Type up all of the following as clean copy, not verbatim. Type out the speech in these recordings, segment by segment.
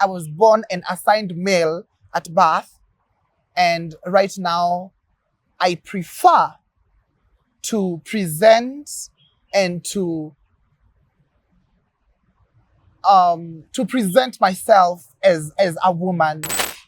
I was born and assigned male at birth, and right now I prefer to present and to present myself as a woman.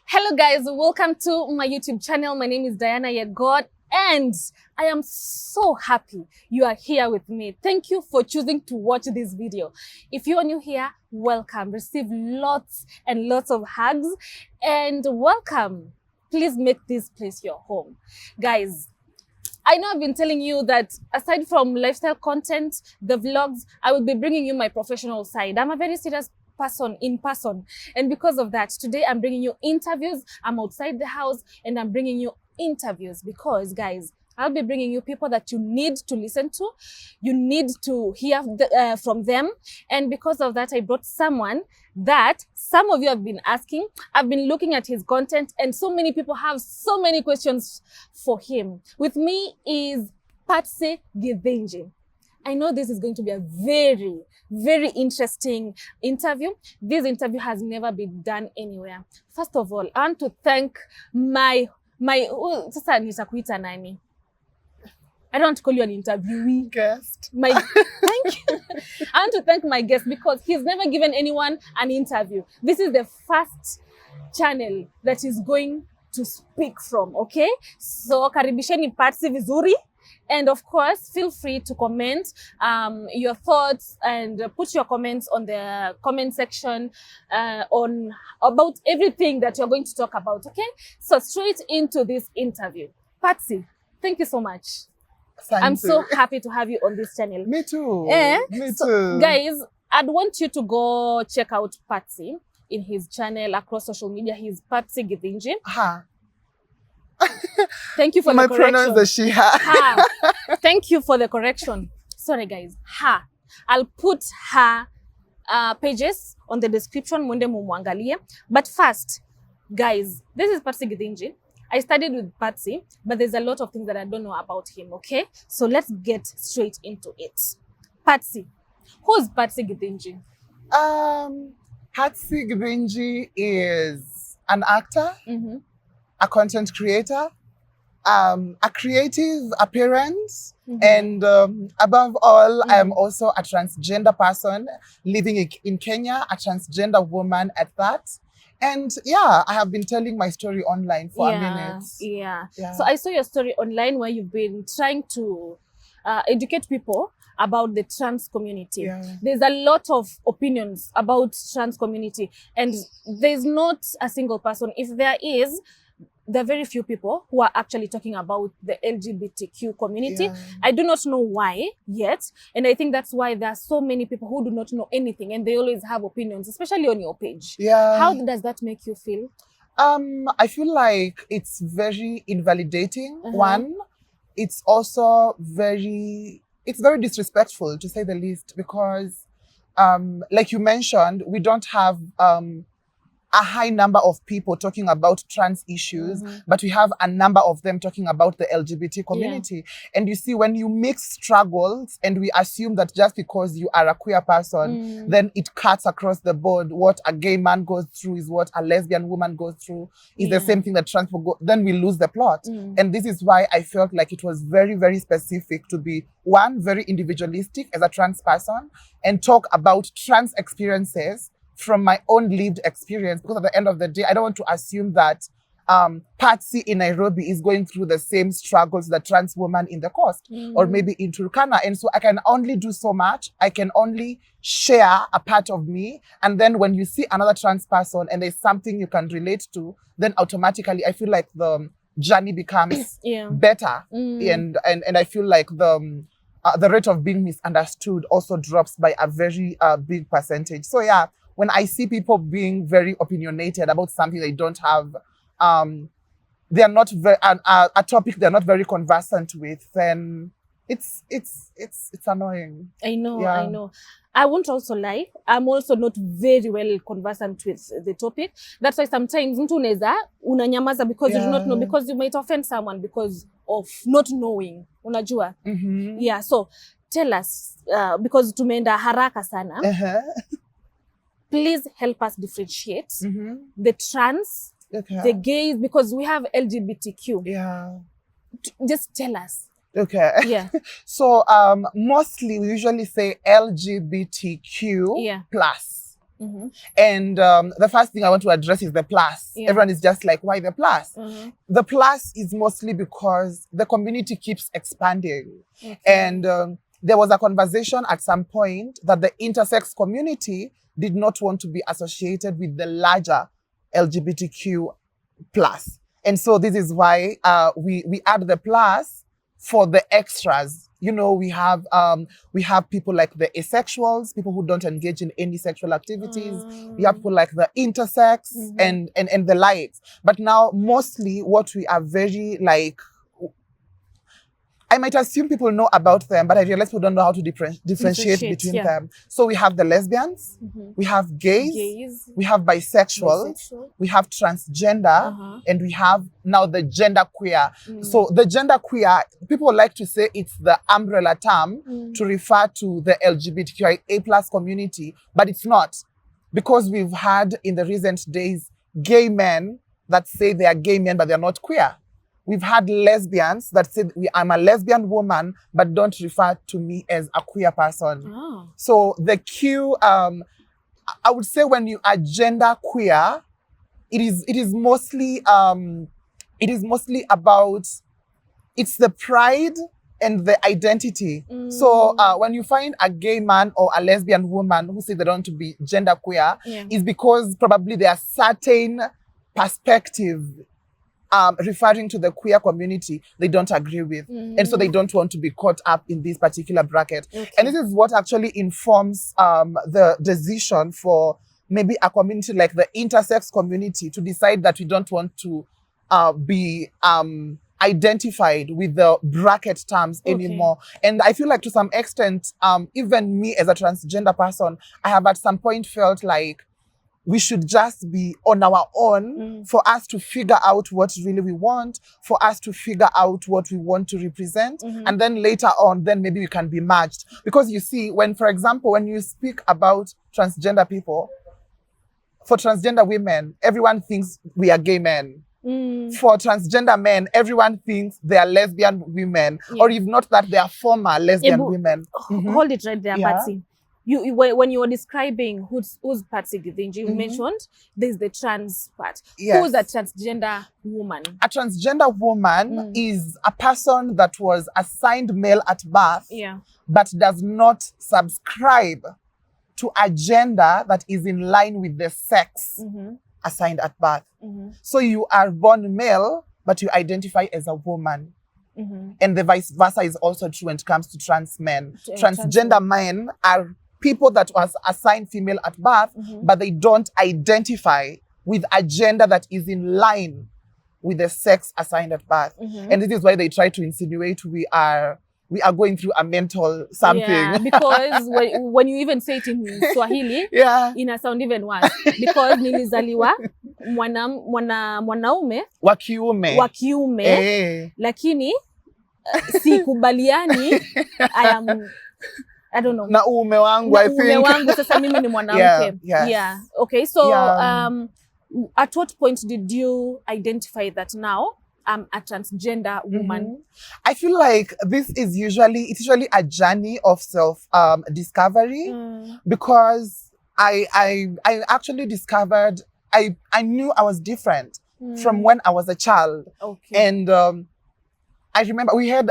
Hello guys, welcome to my YouTube channel. My name is Diana Yegon and I am so happy you are here with me. Thank you for choosing to watch this video. If you are new here, welcome. Receive lots and lots of hugs and welcome. Please make this place your home. Guys, I know I've been telling you that aside from lifestyle content, the vlogs, I will be bringing you my professional side. I'm a very serious person in person. And because of that, today I'm bringing you interviews. I'm outside the house and I'm bringing you interviews because, guys, I'll be bringing you people that you need to listen to. You need to hear from them. And because of that, I brought someone that some of you have been asking. I've been looking at his content and so many people have so many questions for him. With me is Patsey Githinji. I know this is going to be a very, very interesting interview. This interview has never been done anywhere. First of all, I want to thank sasa nitakuita nani? I don't want to call you an interviewee. Guest. Thank you. I want to thank my guest because he's never given anyone an interview. This is the first channel that is going to speak from, okay? So karibisheni Patsey vizuri. And of course, feel free to comment your thoughts and put your comments on the comment section about everything that you're going to talk about, okay? So straight into this interview. Patsey, thank you so much. I'm so happy to have you on this channel. Me too. Me so, too. Guys, I'd want you to go check out Patsey in his channel across social media. He's Patsey Githinji. Ha. Thank you for my the correction. pronouns are she, her. Ha. Thank you for the correction. Sorry, guys. Ha. I'll put her pages on the description. Mwende mumwangalie. But first, guys, this is Patsey Githinji. I studied with Patsey, but there's a lot of things that I don't know about him, okay? So let's get straight into it. Patsey. Who's Patsey Githinji? Patsey Githinji is an actor, a content creator, a creative appearance, and above all, I am also a transgender person living in Kenya, a transgender woman at that. And yeah, I have been telling my story online for a minute. Yeah. So I saw your story online where you've been trying to educate people about the trans community. There's a lot of opinions about trans community and there's not a single person. If there is, there are very few people who are actually talking about the LGBTQ community. I do not know why yet. And I think that's why there are so many people who do not know anything and they always have opinions, especially on your page. How does that make you feel? I feel like it's very invalidating. One, it's also very disrespectful to say the least because like you mentioned, we don't have a high number of people talking about trans issues, but we have a number of them talking about the LGBT community. And you see, when you mix struggles and we assume that just because you are a queer person, then it cuts across the board. What a gay man goes through is what a lesbian woman goes through is the same thing that trans people go, then we lose the plot. And this is why I felt like it was very, very specific to be one, very individualistic as a trans person and talk about trans experiences from my own lived experience, because at the end of the day, I don't want to assume that Patsey in Nairobi is going through the same struggles that trans woman in the coast or maybe in Turkana. And so I can only do so much. I can only share a part of me. And then when you see another trans person and there's something you can relate to, then automatically I feel like the journey becomes better. And I feel like the rate of being misunderstood also drops by a very big percentage. So yeah, when I see people being very opinionated about something they don't have, they are not very, a topic they're not very conversant with, then it's annoying. I know. I won't also lie. I'm also not very well conversant with the topic. That's why sometimes mtu unaweza unanyamaza because you do not know, because you might offend someone because of not knowing. Unajua? Yeah, so tell us, because tumeenda haraka sana. please help us differentiate Mm-hmm. the trans, Okay. the gays, because we have LGBTQ. Yeah. Just tell us. Okay. Yeah. So mostly we usually say LGBTQ Yeah. plus. Mm-hmm. And the first thing I want to address is the plus. Yeah. Everyone is just like, why the plus? Mm-hmm. The plus is mostly because the community keeps expanding. Okay. And there was a conversation at some point that the intersex community did not want to be associated with the larger LGBTQ plus. And so this is why we add the plus for the extras. You know, we have people like the asexuals, people who don't engage in any sexual activities. We have people like the intersex and the likes. But now mostly what we are very like, I might assume people know about them, but I realize people don't know how to differentiate between them. So we have the lesbians, we have gays, we have bisexuals, we have transgender, and we have now the gender queer. So the gender queer, people like to say it's the umbrella term to refer to the LGBTQIA+ community, but it's not. Because we've had in the recent days gay men that say they are gay men, but they're not queer. We've had lesbians that said, I'm a lesbian woman, but don't refer to me as a queer person. Oh. So the Q, I would say when you are gender queer, it is mostly about, it's the pride and the identity. So when you find a gay man or a lesbian woman who say they don't want to be gender queer, is because probably there are certain perspective referring to the queer community they don't agree with. And so they don't want to be caught up in this particular bracket. Okay. And this is what actually informs the decision for maybe a community like the intersex community to decide that we don't want to be identified with the bracket terms anymore. And I feel like to some extent, even me as a transgender person, I have at some point felt like we should just be on our own for us to figure out what really we want, for us to figure out what we want to represent. And then later on, then maybe we can be merged. Because you see, when, for example, when you speak about transgender people, for transgender women, everyone thinks we are gay men. For transgender men, everyone thinks they are lesbian women, or if not that, they are former lesbian women. Hold it right there, Patsy. You when you were describing who's Patsey Githinji, you mentioned there's the trans part. Yes. Who's a transgender woman? A transgender woman is a person that was assigned male at birth, but does not subscribe to a gender that is in line with the sex assigned at birth. So you are born male, but you identify as a woman. And the vice versa is also true when it comes to trans men. Transgender men are people that was assigned female at birth, but they don't identify with a gender that is in line with the sex assigned at birth. And this is why they try to insinuate we are going through a mental something. Yeah, because when you even say it in Swahili, ina sound even worse. Because nilizaliwa mwanaume wa kiume, lakini sikubaliani. I don't know. Na uume wangu, I think. Uume wangu, sasa mimi ni mwanamke. Yeah. Okay, so at what point did you identify that now I'm a transgender woman? I feel like it's usually a journey of self discovery, because I actually discovered I knew I was different from when I was a child. Okay. And I remember we had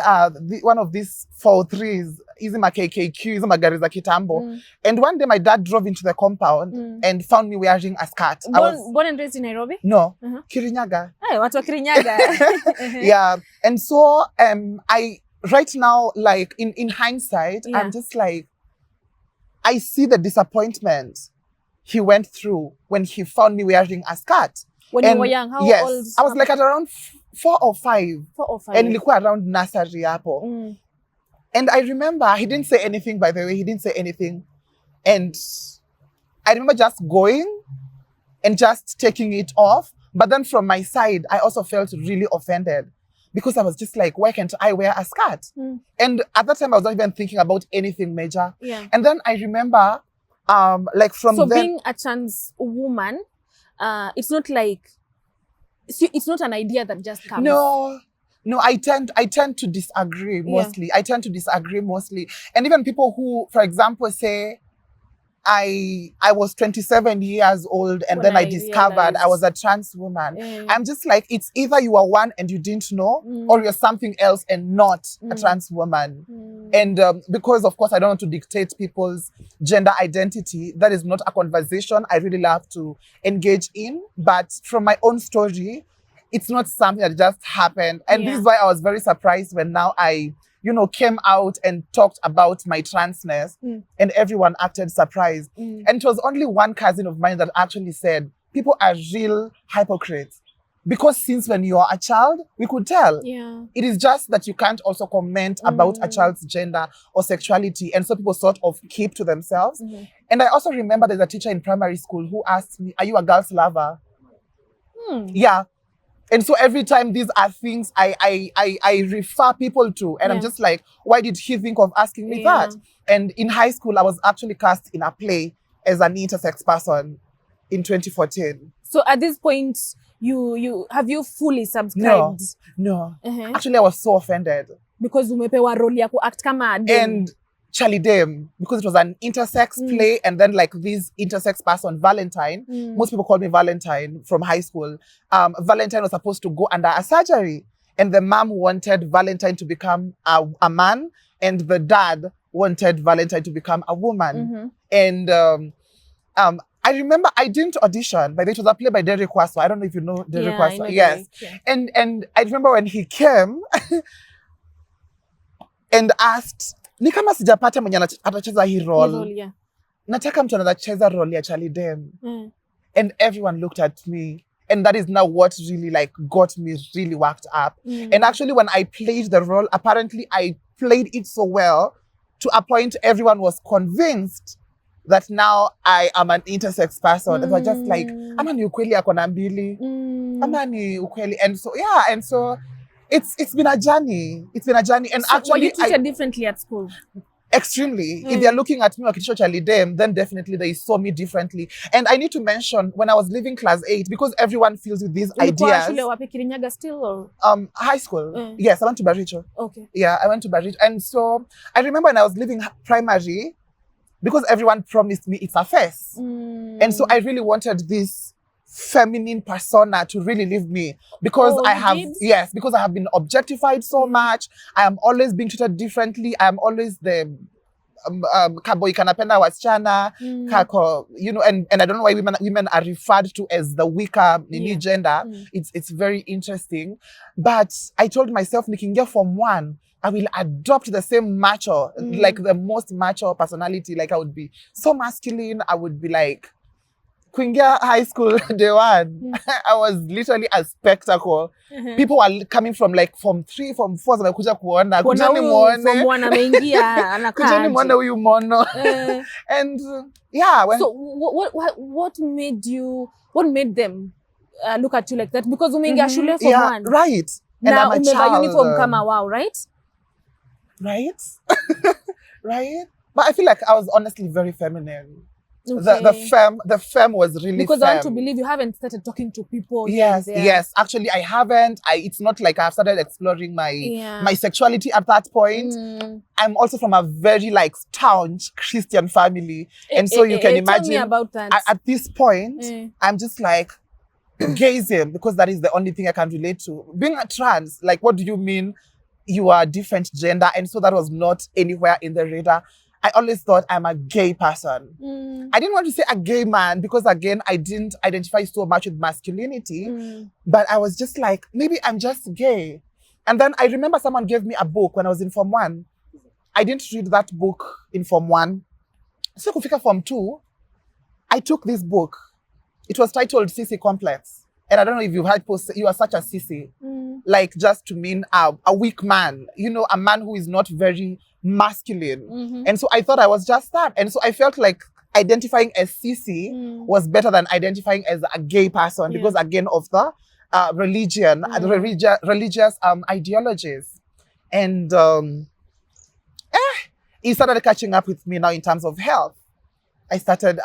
one of these 4-3s, hizi ma KKQ, hizi magari za kitambo. And one day my dad drove into the compound and found me wearing a skirt. Born and raised in Nairobi? No, Kirinyaga. Hey, watu wa Kirinyaga. Yeah. And so I right now, like in hindsight, I'm just like, I see the disappointment he went through when he found me wearing a skirt. When you were young, how old? I was like at around 4 or 5. 4 or 5. And nilikuwa around nursery hapo. And I remember he didn't say anything, by the way. He didn't say anything. And I remember just going and just taking it off. But then from my side, I also felt really offended, because I was just like, why can't I wear a skirt? And at that time, I was not even thinking about anything major. Yeah. And then I remember Like from So then, being a trans woman, it's not like, it's not an idea that just comes. no, I tend to disagree mostly. I tend to disagree mostly. And even people who, for example, say, I was 27 years old and When then I I discovered I was a trans woman. I'm just like, it's either you are one and you didn't know, or you're something else and not a trans woman. And because, of course, I don't want to dictate people's gender identity. That is not a conversation I really love to engage in. But from my own story, it's not something that just happened. And this is why I was very surprised when now I came out and talked about my transness, and everyone acted surprised. And it was only one cousin of mine that actually said, people are real hypocrites. Because since when you are a child, we could tell. Yeah. It is just that you can't also comment about a child's gender or sexuality. And so people sort of keep to themselves. And I also remember there's a teacher in primary school who asked me, are you a girl's lover? Yeah. And so every time these are things I refer people to, and I'm just like, why did he think of asking me that? And in high school, I was actually cast in a play as an intersex person in 2014. So at this point, you fully subscribed? No. Actually, I was so offended. Because umepewa role ya kuact kama Adele. And Charlie Dame, because it was an intersex play, and then like this intersex person, Valentine, most people call me Valentine from high school. Valentine was supposed to go under a surgery, and the mom wanted Valentine to become a man, and the dad wanted Valentine to become a woman. And I remember I didn't audition, but it was a play by Derek Waso. I don't know if you know Derek Waso. Yes. And I remember when he came and asked, ni kama sijapata mwenye atacheza hii role. Nataka mtu anacheza role ya Charlie Dame. And everyone looked at me. And that is now what really like got me really worked up. And actually when I played the role, apparently I played it so well to a point everyone was convinced that now I am an intersex person. It was just like, ama ni ukweli ako na mbili. Ama ni ukweli. And so, yeah, and so it's been a journey. It's been a journey. And so actually, were you treated differently at school? Extremely. If they're looking at me like Charlie Dame, then definitely they saw me differently. And I need to mention, when I was leaving class 8, because everyone feels with these ideas. Shule wapi, Kirinyaga still or? High school. Yes, I went to Baricho. Okay. Yeah, I went to Baricho. And so I remember when I was leaving primary, because everyone promised me it's a face. And so I really wanted this feminine persona to really leave me, because because I have been objectified so much. I am always being treated differently. I am always the kaboy kanapenda wasichana, kako, and I don't know why women are referred to as the weaker gender. It's very interesting. But I told myself, nikiingia Form 1, I will adopt the same macho, like the most macho personality. Like I would be so masculine. I would be like, kuingia high school day 1, I was literally a spectacle. People were coming from like Form 3, Form 4, wamekuja kuona. Kujani muone huyu mono. And yeah. So what made them look at you like that? Because umeingia shule Form 1. Right. And now I'm a child. Uniform kama wow, right? Right? Right? But I feel like I was honestly very feminine. Okay. The femme was really because femme. I want to believe you haven't started talking to people. Yes. Actually, I haven't. It's not like I've started exploring my sexuality at that point. I'm also from a very like staunch Christian family, and so you can imagine. Tell me about that. At this point, I'm just like gazing, because that is the only thing I can relate to. Being a trans, like, what do you mean you are a different gender? And so that was not anywhere in the radar. I always thought I'm a gay person. I didn't want to say a gay man, because again, I didn't identify so much with masculinity, but I was just like, maybe I'm just gay. And then I remember someone gave me a book when I was in Form 1. I didn't read that book in Form 1. So kufika Form 2, I took this book. It was titled Sissy Complex. And I don't know if you've heard you are such a sissy, like just to mean a weak man, a man who is not very masculine. And so I thought I was just that. And so I felt like identifying as sissy was better than identifying as a gay person, because again of the religion, religious ideologies. And it started catching up with me now in terms of health. I started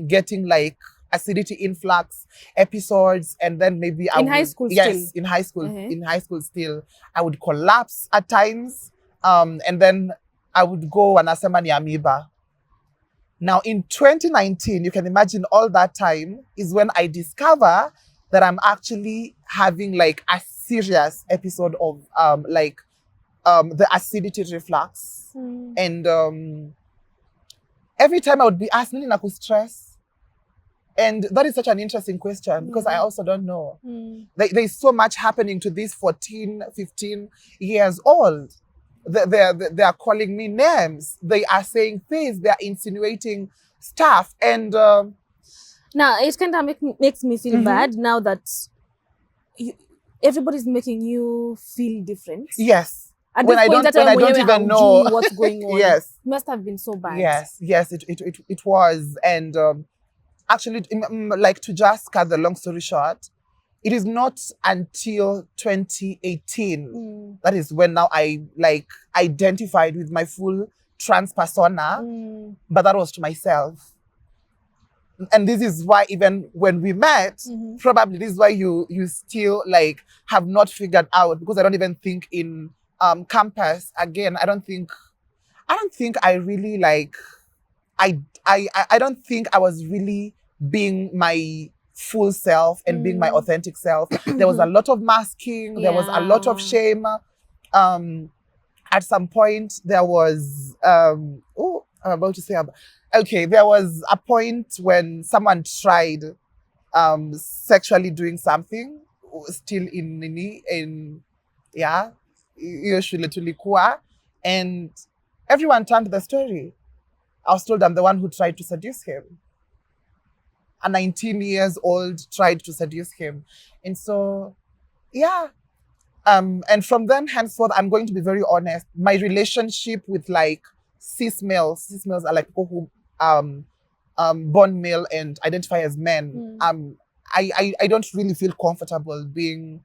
getting like acidity influx episodes, and then maybe I In would, high school yes, still? in high school, Mhm. in high school still, I would collapse at times, and then I would go and asema ni amoeba. Now in 2019, you can imagine all that time is when I discover that I'm actually having like a serious episode of the acidity reflux. And every time I would be asked, nini nakustress? And that is such an interesting question because I also don't know. There's so much happening to these 14, 15 years old. They are calling me names. They are saying things. They are insinuating stuff. And now it kind of makes me feel bad now that everybody's making you feel different. yes, At when this I point, don't even know what's going on. yes, It must have been so bad. yes, it was. And actually, like, to just cut the long story short, it is not until 2018 that is when now I like identified with my full trans persona, but that was to myself. And this is why even when we met, probably this is why you still like have not figured out, because I don't even think in campus again. I don't think I really like I don't think I was really being my full self and being my authentic self. There was a lot of masking. There was a lot of shame. At some point, there was I'm about to say. Okay, there was a point when someone tried sexually doing something, still in yeah, hiyo shule tulikuwa, and everyone turned the story. I was told I'm the one who tried to seduce him. A 19 years old tried to seduce him. And so, yeah. And from then henceforth, I'm going to be very honest. My relationship with like cis males are like people who born male and identify as men. I don't really feel comfortable being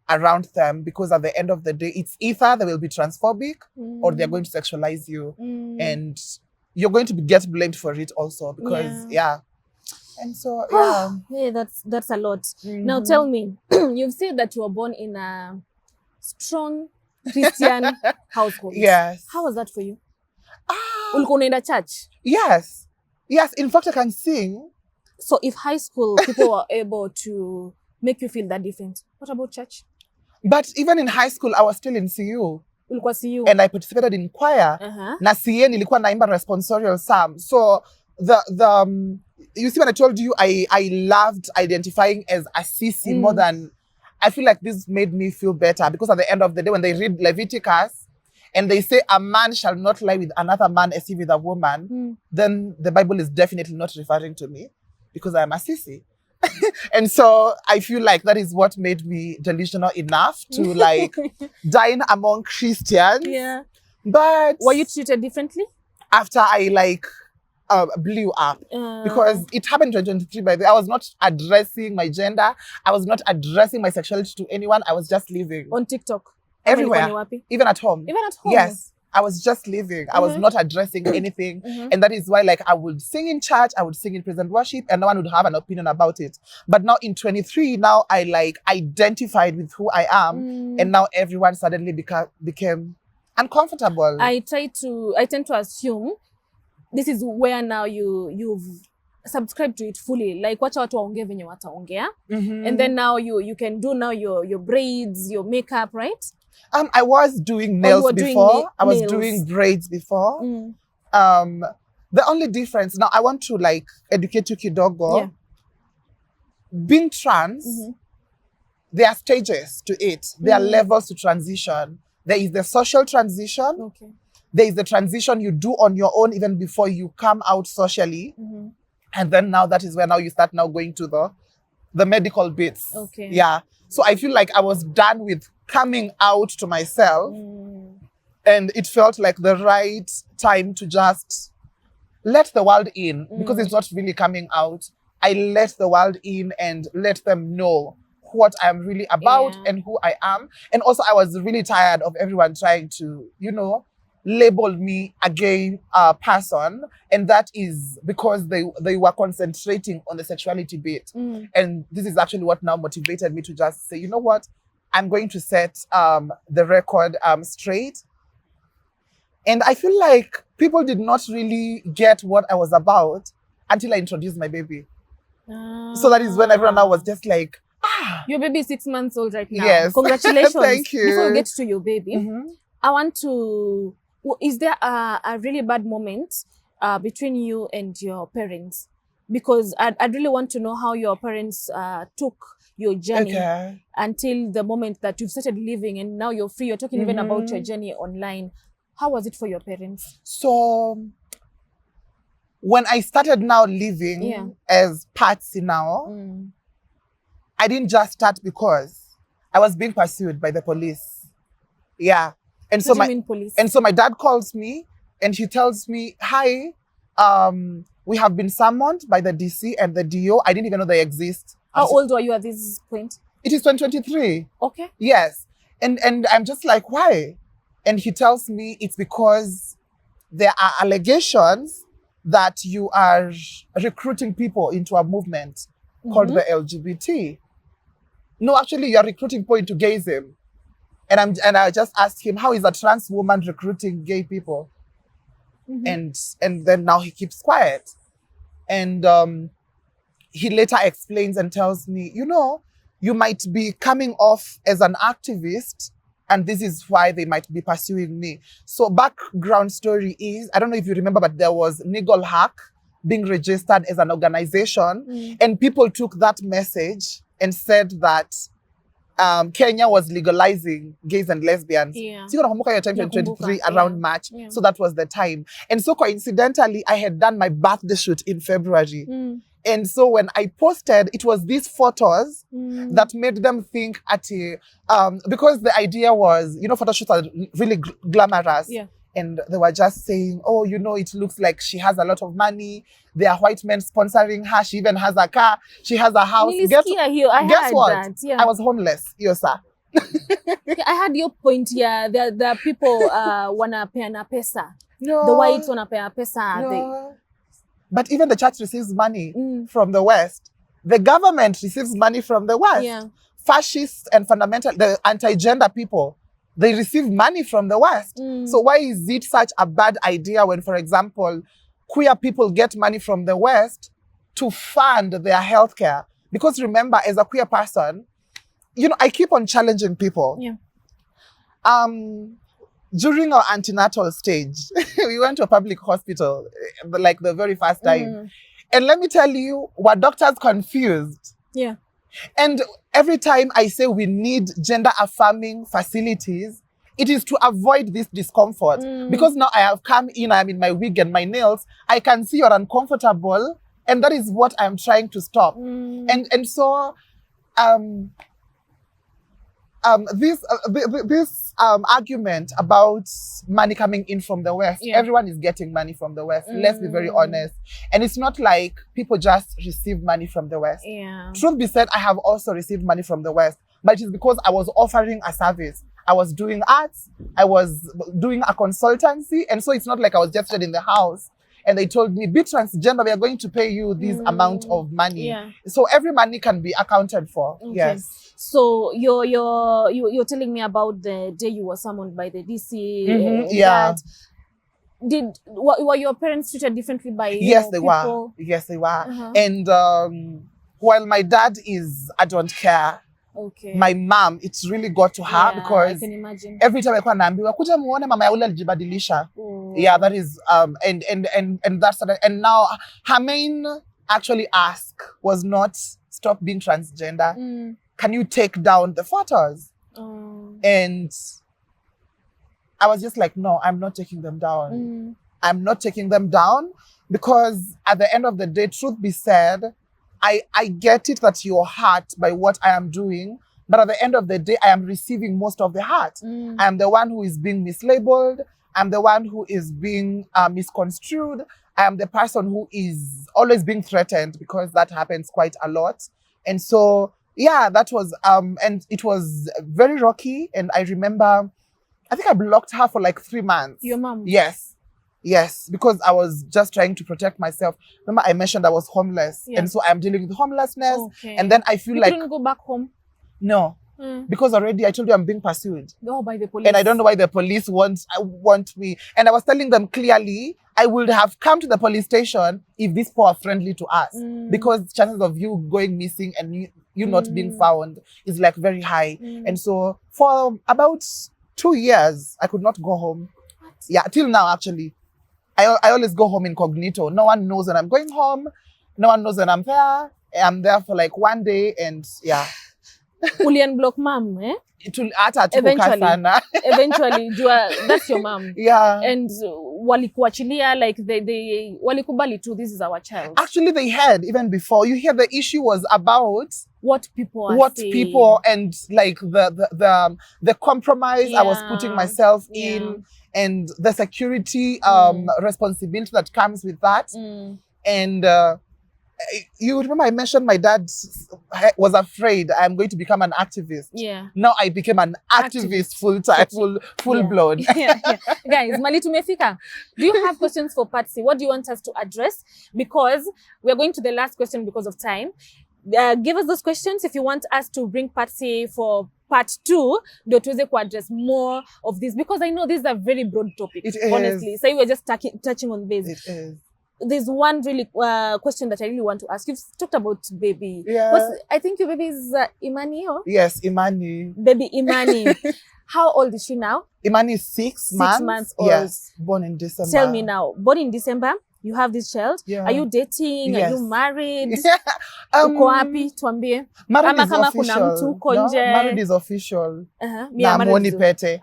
around them, because at the end of the day, it's either they will be transphobic or they're going to sexualize you. And you're going to get blamed for it also, because and so yeah, that's a lot. Now tell me, you've said that you were born in a strong Christian household. Yes. How was that for you? Ulikuwa unaenda church? Yes. In fact, I can sing. So if high school people were able to make you feel that different, what about church? But even in high school, I was still in CU. Ulikuwa CU. And I participated in choir. Na CA nilikuwa naimba responsorial psalm. So the you see, when I told you I loved identifying as a sissy more than, I feel like this made me feel better, because at the end of the day, when they read Leviticus and they say a man shall not lie with another man as if with a woman, then the Bible is definitely not referring to me, because I am a sissy. And so I feel like that is what made me delusional enough to like dine among Christians. Yeah. But were you treated differently after I like blew up? Because it happened in 2023, by the way. I was not addressing my gender. I was not addressing my sexuality to anyone. I was just living. On TikTok? Everywhere. Even at home. Even at home? Yes. I was just living. I was not addressing anything. And that is why, like, I would sing in church, I would sing in present worship, and no one would have an opinion about it. But now in 23, now I like identified with who I am, and now everyone suddenly became uncomfortable. I tend to assume this is where now you've subscribed to it fully. Like, wacha watu waongee venye wataongea. And then now you can do now your braids, your makeup, right? I was doing nails before. I was doing braids before. The only difference, now I want to like educate you kidogo. Yeah. Being trans, there are stages to it. There are levels to transition. There is the social transition. Okay. There is the transition you do on your own even before you come out socially. And then now that is where now you start now going to the medical bits. Okay. Yeah. So I feel like I was done with coming out to myself, and it felt like the right time to just let the world in, because it's not really coming out. I let the world in and let them know what I'm really about and who I am. And also I was really tired of everyone trying to, labeled me a gay person, and that is because they were concentrating on the sexuality bit. And this is actually what now motivated me to just say, you know what, I'm going to set the record straight. And I feel like people did not really get what I was about until I introduced my baby. So that is when everyone now was just like, your baby is 6 months old right now. Yes. Congratulations. Thank you. Before we get to your baby, I want to, is there a really bad moment between you and your parents? Because I'd really want to know how your parents took your journey until the moment that you've started living and now you're free. You're talking even about your journey online. How was it for your parents? So when I started now living as Patsey now, I didn't just start because I was being pursued by the police. Yeah. And so my dad calls me and he tells me, hi, we have been summoned by the DC and the DO. I didn't even know they exist. How old were you at this point? It is 2023. Okay. Yes. And I'm just like, why? And he tells me it's because there are allegations that you are recruiting people into a movement called the LGBT. No, actually, you're recruiting people into gayism. And I just asked him, how is a trans woman recruiting gay people? And then now he keeps quiet. And he later explains and tells me, you know, you might be coming off as an activist, and this is why they might be pursuing me. So background story is, I don't know if you remember, but there was Nigel Hack being registered as an organization. And people took that message and said that Kenya was legalizing gays and lesbians. So nakumbuka your time 2023 around March. So that was the time. And so coincidentally, I had done my birthday shoot in February. And so when I posted, it was these photos that made them think because the idea was, you know, photo shoots are really glamorous. And they were just saying, oh, you know, it looks like she has a lot of money. There are white men sponsoring her. She even has a car. She has a house. Guess what? I was homeless. Yosa. I had your point here. There are people wanna pay na pesa. No. The whites wanna pay pesa. No. But even the church receives money from the West. The government receives money from the West. Fascists and the anti-gender people, they receive money from the West. So why is it such a bad idea when, for example, queer people get money from the West to fund their healthcare? Because remember, as a queer person, you know, I keep on challenging people. During our antenatal stage, we went to a public hospital, like the very first time. And let me tell you, were doctors confused? And every time I say we need gender-affirming facilities, it is to avoid this discomfort. Because now I have come in, I'm in my wig and my nails, I can see you're uncomfortable, and that is what I'm trying to stop. And so this argument about money coming in from the West, everyone is getting money from the West. Let's be very honest. And it's not like people just receive money from the West. Truth be said, I have also received money from the West, but it is because I was offering a service. I was doing arts, I was doing a consultancy, and so it's not like I was just sitting in the house and they told me, be transgender, we are going to pay you this amount of money. So every money can be accounted for. Yes. So you're telling me about the day you were summoned by the DC. Were your parents treated differently by Yes, they people? were. Yes, they were. And while my dad is, I don't care. My mom, it's really got to her because I can imagine. Every time I naambiwa kuja muone mama ya ule alijibadilisha. That is and that's and now her main actually ask was not stop being transgender. Can you take down the photos? And I was just like, no, I'm not taking them down. I'm not taking them down because at the end of the day, truth be said, I get it that you're hurt by what I am doing, but at the end of the day, I am receiving most of the hurt. I am the one who is being mislabeled. I'm the one who is being misconstrued. I am the person who is always being threatened because that happens quite a lot. And so, yeah, that was, and it was very rocky. And I remember I think I blocked her for like 3 months. Your mom? Yes, because I was just trying to protect myself. Remember, I mentioned I was homeless, Yeah. and so I'm dealing with homelessness. Okay. And then I feel You like couldn't go back home? no, because already I told you I'm being pursued. Oh, by the police. And I don't know why the police want me. And I was telling them clearly, I would have come to the police station if these people are friendly to us. Because chances of you going missing and you not being found is like very high. And so for about 2 years, I could not go home. What? Yeah, till now actually. I always go home incognito. No one knows when I'm going home. No one knows when I'm there. I'm there for like 1 day and yeah. Ulian block mom, eh? Eventually, that's your mom. Yeah. And walikuachilia, like they walikubali too, this is our child. Actually, they had even before. You hear the issue was about what people are saying. And like the compromise I was putting myself in, and the security responsibility that comes with that. And you remember I mentioned my dad was afraid I'm going to become an activist. Yeah. Now I became an activist full-time, full blown. Yeah. Guys, Mali tumefika. Do you have questions for Patsey? What do you want us to address? Because we're going to the last question because of time. Give us those questions if you want us to bring Patsey for part 2, ndio tuweze ku address more of this, because I know this is a very broad topic. Honestly. So you were just touching on this. It is. There's one really question that I really want to ask. You've talked about baby. Yeah. I think your baby is Imani, or? Yes, Imani. Baby Imani. How old is she now? Imani is 6 months. 6 months old. Yes, born in December. Tell me now, born in December, you have this child. Yeah. Are you dating? Yes. Are you married? Uko wapi? Tuambie. Married Ama is kama official. kuna mtu uko nje. Married is official. Yeah, Moni pete.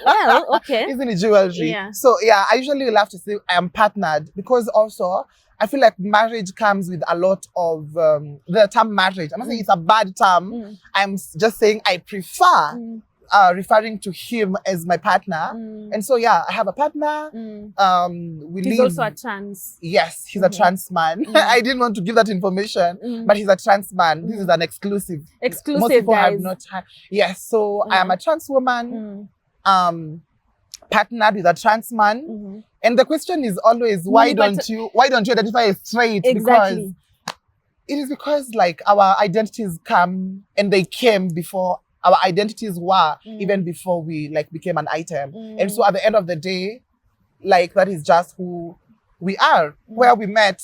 Well, okay. Isn't it jewelry? Yeah. So yeah, I usually love to say I am partnered, because also I feel like marriage comes with a lot of the term marriage. I'm not saying it's a bad term. I'm just saying I prefer referring to him as my partner. And so yeah, I have a partner. He's also a trans. Yes, he's a trans man. I didn't want to give that information, but he's a trans man. This is an exclusive. Most people guys. have not had. Yes, so I am a trans woman. Partnered with a trans man. And the question is always, why don't you identify as straight? Exactly. Because it is because like our identities come, and they came before our identities were, even before we like became an item. And so at the end of the day, like that is just who we are. Where we met,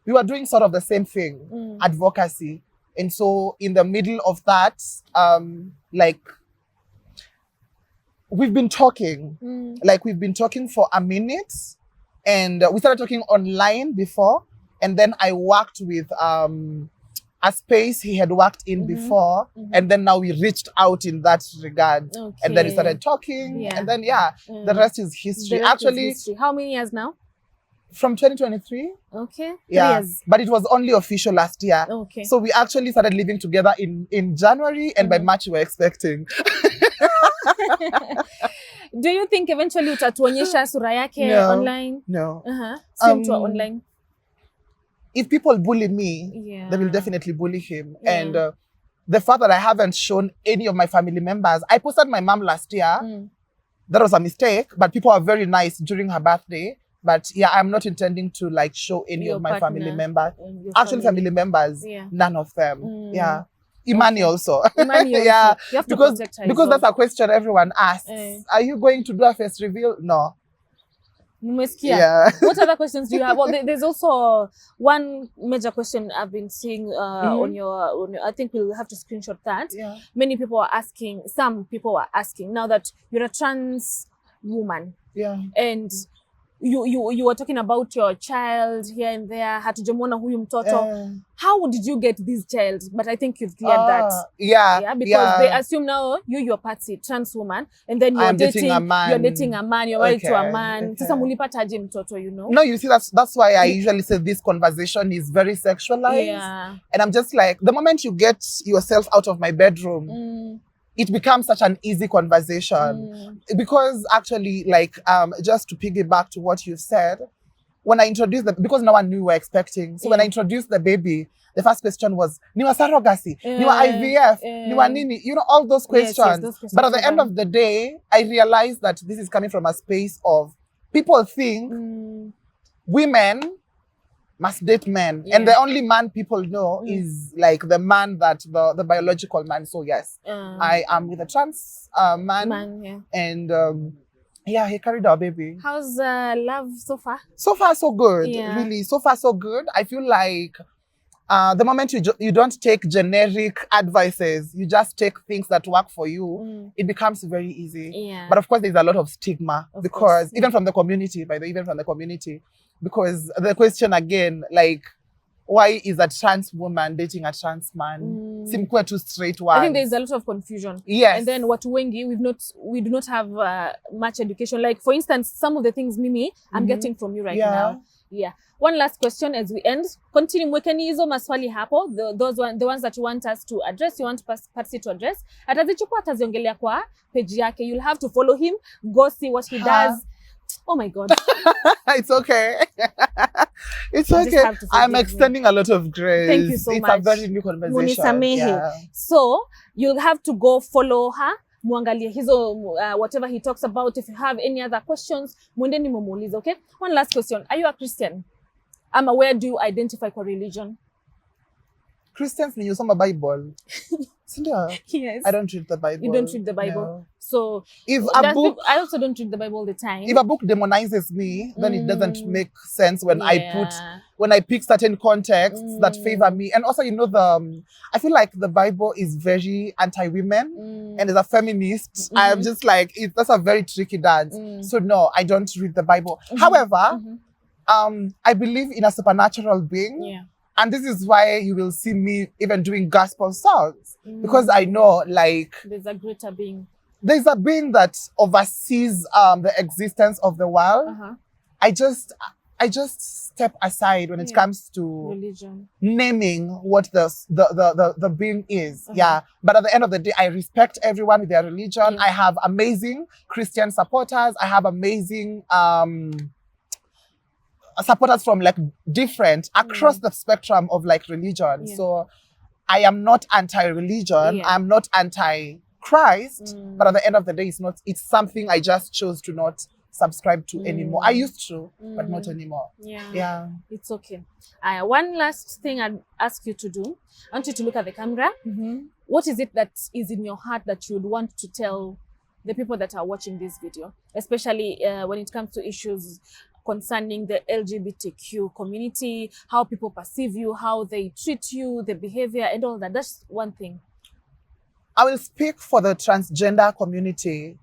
we were doing sort of the same thing, advocacy. And so in the middle of that, like we've been talking, for a minute, and we started talking online before. And then I worked with a space he had worked in before, and then now we reached out in that regard. Okay. And then we started talking, and then the rest is history. How many years now? From 2023. Okay. Yeah. 3 years. But it was only official last year. Okay. So we actually started living together in January, and by March we were expecting. Do you think eventually utatuonyesha sura yake online? No. Si mtu online. If people bully me, they will definitely bully him. And the fact that I haven't shown any of my family members, I posted my mom last year. That was a mistake, but people are very nice during her birthday. But yeah, I'm not intending to like show any of my family members. Actually, family members, none of them. Yeah. Imani also. Imani also. Yeah. You have to protect her because that's a question everyone asks. Are you going to do a face reveal? No. Yeah. What other questions do you have? Well, there's also one major question I've been seeing on your. I think we'll have to screenshot that. Yeah. Many people are asking. Some people are asking now that you're a trans woman. Yeah. And you were talking about your child here and there. Hatujamwona huyu mtoto. How did you get this child? But I think you've cleared that. Yeah. Because they assume now you're Patsey, trans woman, and then you're dating a man. You're dating a man. You're married to a man. Sasa mulipata aje mtoto, you know? No, you see, that's why I usually say this conversation is very sexualized. Yeah. And I'm just like, the moment you get yourself out of my bedroom, it becomes such an easy conversation. Because actually, like, just to piggyback to what you said, when I introduced because no one knew we were expecting. So when I introduced the baby, the first question was, Niwa surrogacy, Niwa IVF, Niwa nini, you know, all those questions. Yes, those questions. But at the end of the day, I realized that this is coming from a space of people think women must date men. And the only man people know is like the man that the biological man. So yes, I am with a trans man. And yeah, he carried our baby. How's love so far? So far, so good. Really, so far, so good. I feel like the moment you don't take generic advices, you just take things that work for you, it becomes very easy. But of course, there's a lot of stigma because even from the community, because the question again, like, why is a trans woman dating a trans man? Simple two straight ones. I think there's a lot of confusion. Yes. And then what wengi, we do not have much education. Like for instance, some of the things Mimi, I'm getting from you right now. Yeah. One last question as we end. Continue mwekeni hizo maswali hapo. The ones that you want us to address, you want Patsey to address. Atazichukua ataziongelea kwa page yake. You'll have to follow him, go see what he does. Oh my God. It's okay. It's okay. I'm extending a lot of grace. Thank you so much. It's a very new conversation. Yeah. So you'll have to go follow her. Muangalie hizo whatever he talks about. If you have any other questions, mwendeni mumuulize, okay? One last question. Are you a Christian? Where do you identify for religion? Christians ni yusoma Bible. Yes. I don't read the Bible. You don't read the Bible? No. So if a book, I also don't read the Bible all the time. If a book demonizes me, then it doesn't make sense when I pick certain contexts that favor me. And also, you know, I feel like the Bible is very anti-women, and as a feminist, I'm just like, that's a very tricky dance. So no, I don't read the Bible. However, I believe in a supernatural being. Yeah. And this is why you will see me even doing gospel songs. Because I know, like, there's a greater being. There's a being that oversees the existence of the world. I just step aside when it comes to religion, naming what the being is. Yeah. But at the end of the day, I respect everyone with their religion. I have amazing Christian supporters. I have amazing supporters from like different across the spectrum of like religion. So I am not anti-religion. I'm not anti-Christ. But at the end of the day, it's something I just chose to not subscribe to anymore. I used to, but not anymore. Yeah. It's okay. One last thing I'd ask you to do. I want you to look at the camera. What is it that is in your heart that you would want to tell the people that are watching this video, especially when it comes to issues concerning the LGBTQ community, how people perceive you, how they treat you, the behavior and all that? That's one thing. I will speak for the transgender community.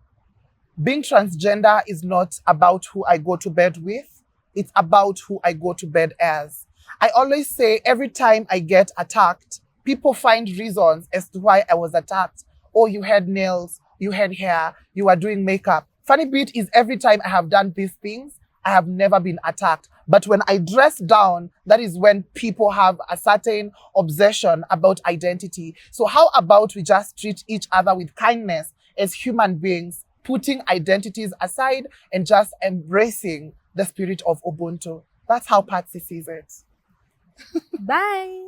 Being transgender is not about who I go to bed with. It's about who I go to bed as. I always say every time I get attacked, people find reasons as to why I was attacked. Oh, you had nails, you had hair, you were doing makeup. Funny bit is every time I have done these things, I have never been attacked. But when I dress down, that is when people have a certain obsession about identity. So how about we just treat each other with kindness as human beings, putting identities aside and just embracing the spirit of Ubuntu. That's how Patsey sees it. Bye.